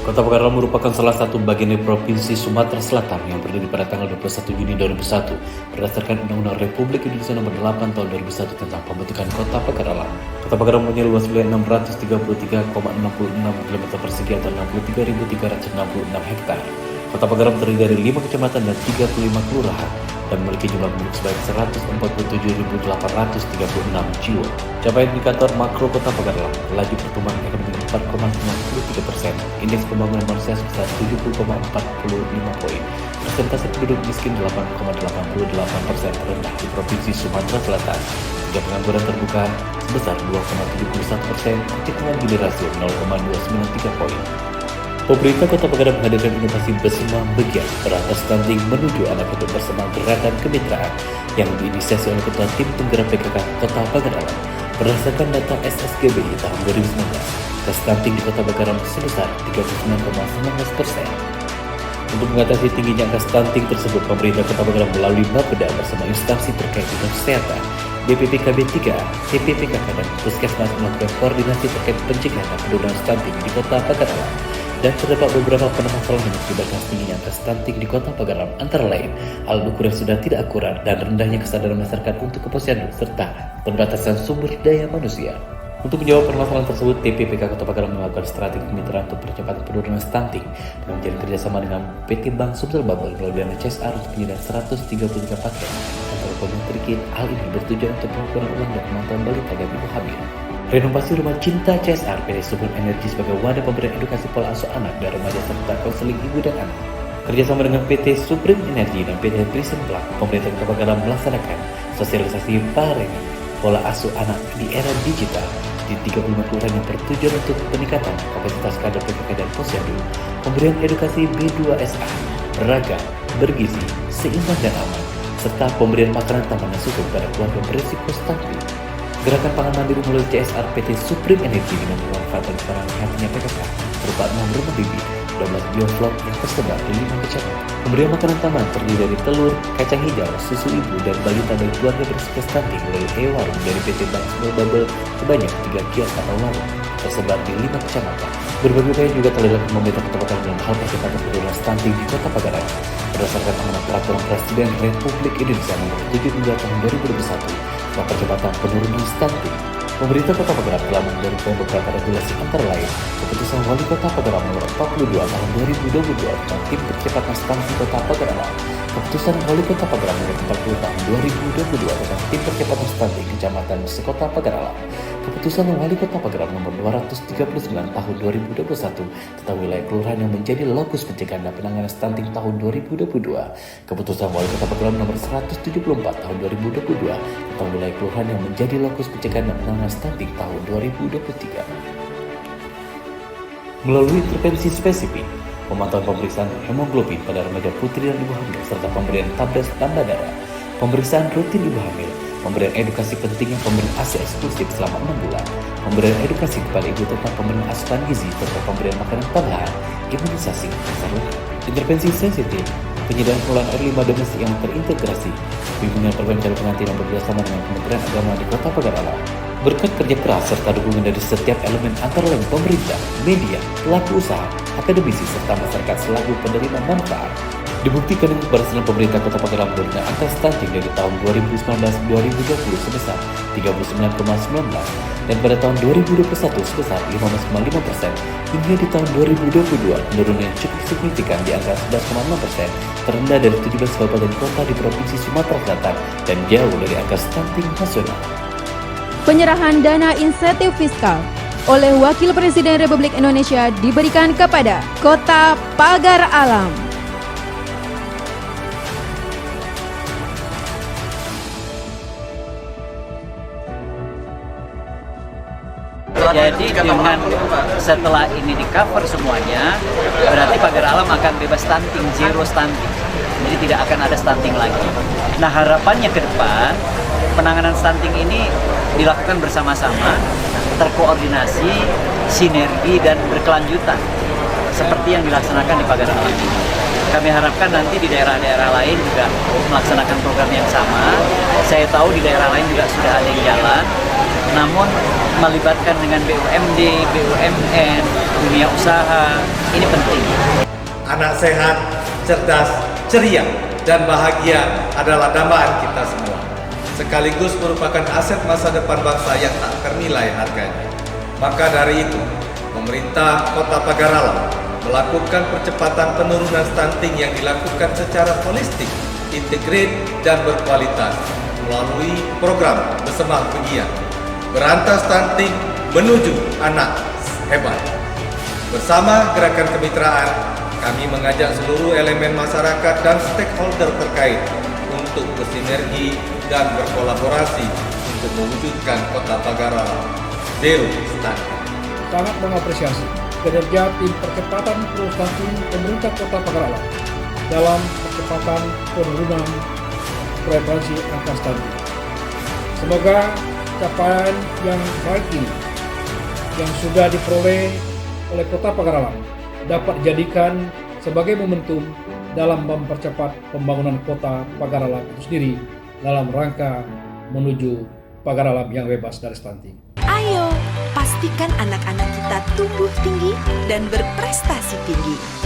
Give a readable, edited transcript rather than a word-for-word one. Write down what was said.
Kota Pekanbaru merupakan salah satu bagian dari Provinsi Sumatera Selatan yang berdiri pada tanggal 21 Juni 2001 berdasarkan Undang-Undang Republik Indonesia Nomor 8 Tahun 2001 tentang pembentukan Kota Pekanbaru. Kota Pekanbaru mempunyai luas wilayah 633,66 km persegi atau 63.366 hektar. Kota Pekanbaru terdiri dari 5 kecamatan dan 35 kelurahan dan memiliki jumlah penduduk sebanyak 147.836 jiwa. Capaian indikator makro Kota Pekanbaru, laju pertumbuhan ekonomi 4,93%, indeks pembangunan manusia sebesar 70,45 poin, persentase penduduk miskin 8,88% terendah di Provinsi Sumatera Selatan, tingkat pengangguran terbuka sebesar 2,71%, perhitungan gini rasio 0,293 poin. Pemerintah Kota Pekanbaru menghadirkan inovasi bersama Begiat berantas stunting menuju anak hidup bersama gerakan kemitraan yang diinisiasi oleh Ketua Tim Penggerak PKK Kota Pekanbaru. Berdasarkan data SSGBI tahun 2019, angka stunting di Kota Pekanbaru sebesar 39,19%. Untuk mengatasi tingginya angka stunting tersebut, pemerintah Kota Pekanbaru melalui Bapeda bersama instansi terkait dengan kesehatan, BPPKB 3, TPPKK dan Puskesmas melakukan koordinasi terkait pencegahan dan penurunan stunting di Kota Pekanbaru. Dan terdapat beberapa permasalahan yang menyebabkan tingginya angka stunting di Kota Pekanbaru, antara lain alat ukur yang sudah tidak akurat dan rendahnya kesadaran masyarakat untuk keposyandu serta pembatasan sumber daya manusia. Untuk menjawab permasalahan tersebut, TPPK Kota Pekanbaru melakukan strategi kemitraan untuk percepatan penurunan stunting dengan menjalin kerjasama dengan PT Bank Sumsel Bubble melalui dana CSR untuk penyediaan 133 paket antara Peminteri Kit. Hal ini bertujuan untuk pengukuran ulang dan pemantauan balita dan ibu hamil. Renovasi Rumah Cinta CSR PT Supreme Energy sebagai wadah pemberian edukasi pola asuh anak dan remaja serta konseling ibu dan anak. Kerjasama dengan PT Supreme Energy dan PT Prison Plug, pemerintah Kota Pekanbaru melaksanakan sosialisasi pola asuh anak di era digital di 35 kelurahan yang bertujuan untuk peningkatan kapasitas kader PKK dan posyandu, pemberian edukasi B2SA, beragam, bergizi, seimbang dan aman, serta pemberian makanan tambahan susu kepada keluarga berisiko stunting. Gerakan pangan mandiri melalui CSR PT Supreme Energy dengan memanfaatkan barang hatinya PKK berupa 6 rumah bibi, 12 bioflok yang tersebar di 5 kecamatan. Pemberian makanan tambahan terdiri dari telur, kacang hijau, susu ibu dan balita bagi keluarga berisiko stunting melalui e-warung dari PT Bank Sumsel Bubble sebanyak 3 kios atau warung tersebar di 5 kecamatan. Berbagai upaya juga telah dilakukan pemerintah Kota Pekanbaru dalam hal percepatan penurunan stunting di Kota Pekanbaru. Berdasarkan amanat peraturan Presiden Republik Indonesia Nomor 72 Tahun 2021 tentang percepatan penurunan stunting, pemerintah Kota Pekanbaru telah menerbitkan beberapa regulasi antara lain Keputusan Wali Kota Pekanbaru Nomor 42 Tahun 2022 tentang Tim Percepatan Stunting Kota Pekanbaru, Keputusan Wali Kota Pekanbaru Nomor 40 Tahun 2022 tentang Tim Percepatan Stunting Kecamatan Sekota Pekanbaru, Keputusan Wali Kota Pekanbaru Nomor 239 Tahun 2021 tentang wilayah kelurahan yang menjadi lokus pencegahan dan penanganan stunting tahun 2022, Keputusan Wali Kota Pekanbaru Nomor 174 Tahun 2022 tentang wilayah kelurahan yang menjadi lokus pencegahan dan penanganan stunting tahun 2023. Melalui intervensi spesifik, pemantauan pemeriksaan hemoglobin pada remaja putri dan ibu hamil serta pemberian tablet tambah darah, pemeriksaan rutin ibu hamil, pemberian edukasi pentingnya pemberian ASI eksklusif selama 6 bulan, pemberian edukasi kepada ibu tentang pemberian asupan gizi serta pemberian makanan tambahan, imunisasi, intervensi sensitif, penyediaan pengelolaan air limbah domestik yang terintegrasi, bimbingan program calon pengantin yang bekerjasama dengan Kementerian Agama di Kota Pekanbaru. Berkat kerja keras serta dukungan dari setiap elemen antara lain pemerintah, media, pelaku usaha, akademisi serta masyarakat selaku penerima manfaat, dibuktikan dengan keberhasilan pemerintah Kota Pekanbaru menurunkan angka stunting dari tahun 2019-2020 sebesar 39,19 dan pada tahun 2021 sebesar 15,5% hingga di tahun 2022 penurunan yang cukup signifikan di angka 11,6%, terendah dari 17 kabupaten kota di Provinsi Sumatera Selatan dan jauh dari angka stunting nasional. Penyerahan dana insentif fiskal oleh Wakil Presiden Republik Indonesia diberikan kepada Kota Pekanbaru. Jadi dengan setelah ini di cover semuanya, berarti Pagar Alam akan bebas stunting, zero stunting. Jadi tidak akan ada stunting lagi. Nah harapannya ke depan, penanganan stunting ini dilakukan bersama-sama, terkoordinasi, sinergi dan berkelanjutan seperti yang dilaksanakan di Pagar Alam ini. Kami harapkan nanti di daerah-daerah lain juga melaksanakan program yang sama. Saya tahu di daerah lain juga sudah ada yang jalan. namun melibatkan dengan BUMD, BUMN, dunia usaha, ini penting. Anak sehat, cerdas, ceria, dan bahagia adalah dambaan kita semua. Sekaligus merupakan aset masa depan bangsa yang tak ternilai harganya. Maka dari itu, pemerintah Kota Pagaralam melakukan percepatan penurunan stunting yang dilakukan secara holistik, integrate, dan berkualitas melalui program Bersemah Pegiat, Berantas Stunting Menuju Anak Hebat. Bersama gerakan kemitraan, kami mengajak seluruh elemen masyarakat dan stakeholder terkait untuk bersinergi dan berkolaborasi untuk mewujudkan Kota Pagaralam Zero Stunting. Sangat mengapresiasi kinerja tim percepatan stunting pemerintah Kota Pagaralam dalam percepatan penurunan prevalensi angka stunting. Semoga capaian yang baik ini yang sudah diperoleh oleh Kota Pagaralam dapat dijadikan sebagai momentum dalam mempercepat pembangunan Kota Pagaralam itu sendiri dalam rangka menuju Pagaralam yang bebas dari stunting. Ayo, pastikan anak-anak kita tumbuh tinggi dan berprestasi tinggi.